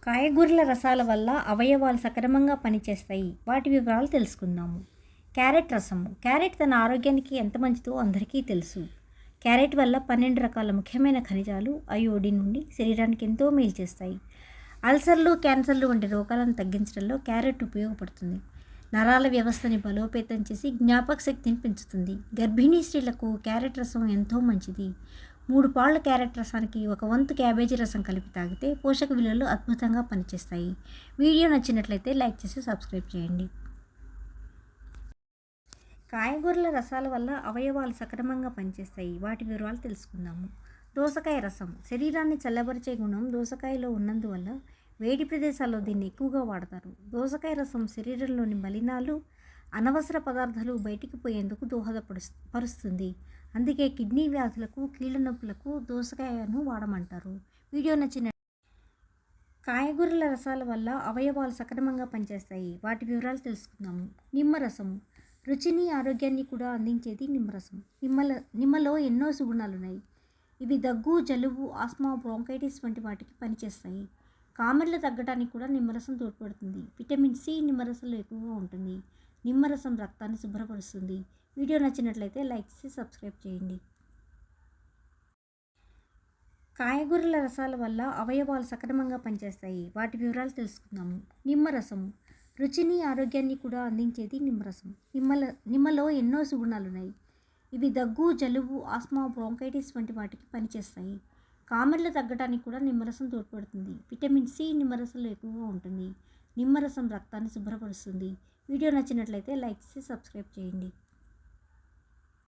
కాయగూరల రసాల వల్ల అవయవాలు సక్రమంగా పనిచేస్తాయి. వాటి వివరాలు తెలుసుకుందాము. క్యారెట్ రసము. క్యారెట్ తన ఆరోగ్యానికి ఎంత మంచిదో అందరికీ తెలుసు. క్యారెట్ వల్ల 12 రకాల ముఖ్యమైన ఖనిజాలు అయోడిన్ నుండి శరీరానికి ఎంతో మేలు చేస్తాయి. అల్సర్లు, క్యాన్సర్లు వంటి రోగాలను తగ్గించడంలో క్యారెట్ ఉపయోగపడుతుంది. నరాల వ్యవస్థని బలోపేతం చేసి జ్ఞాపక శక్తిని పెంచుతుంది. గర్భిణీ స్త్రీలకు క్యారెట్ రసం ఎంతో మంచిది. 3 పాళ్ళ క్యారెట్ రసానికి 1 వంతు క్యాబేజీ రసం కలిపి తాగితే పోషక విలువలు అద్భుతంగా పనిచేస్తాయి. వీడియో నచ్చినట్లయితే లైక్ చేసి సబ్స్క్రైబ్ చేయండి. కాయగూరల రసాల వల్ల అవయవాలు సక్రమంగా పనిచేస్తాయి. వాటి వివరాలు తెలుసుకుందాము. దోసకాయ రసం. శరీరాన్ని చల్లబరిచే గుణం దోసకాయలో ఉన్నందువల్ల వేడి ప్రదేశాల్లో దీన్ని ఎక్కువగా వాడతారు. దోసకాయ రసం శరీరంలోని మలినాలు, అనవసర పదార్థాలు బయటికి పోయేందుకు దోహదపరుస్తుంది. అందుకే కిడ్నీ వ్యాధులకు, కీళ్ళ నొప్పులకు దోసకాయను వాడమంటారు. వీడియో నచ్చిన కాయగూరల రసాల వల్ల అవయవాలు సక్రమంగా పనిచేస్తాయి. వాటి వివరాలు తెలుసుకుందాము. నిమ్మరసము. రుచిని, ఆరోగ్యాన్ని కూడా అందించేది నిమ్మరసం. నిమ్మలో ఎన్నో సుగుణాలున్నాయి. ఇవి దగ్గు, జలుబు, ఆస్మా, బ్రోంకైటిస్ వంటి వాటికి పనిచేస్తాయి. కామెర్లు తగ్గడానికి కూడా నిమ్మరసం తోడ్పడుతుంది. విటమిన్ సి నిమ్మరసంలో ఎక్కువగా ఉంటుంది. నిమ్మరసం రక్తాన్ని శుభ్రపరుస్తుంది. వీడియో నచ్చినట్లయితే లైక్ చేసి సబ్స్క్రైబ్ చేయండి. కాయగూరల రసాల వల్ల అవయవాలు సక్రమంగా పనిచేస్తాయి. వాటి వివరాలు తెలుసుకుందాము. నిమ్మరసము. రుచిని, ఆరోగ్యాన్ని కూడా అందించేది నిమ్మరసం. నిమ్మలో ఎన్నో సుగుణాలున్నాయి. ఇవి దగ్గు, జలుబు, ఆస్మా, బ్రోంకైటిస్ వంటి వాటికి పనిచేస్తాయి. కామెర్లు తగ్గడానికి కూడా నిమ్మరసం తోడ్పడుతుంది. విటమిన్ సి నిమ్మరసంలో ఎక్కువగా ఉంటుంది. నిమ్మరసం రక్తాన్ని శుభ్రపరుస్తుంది. వీడియో నచ్చినట్లయితే లైక్ చేసి సబ్స్క్రైబ్ చేయండి.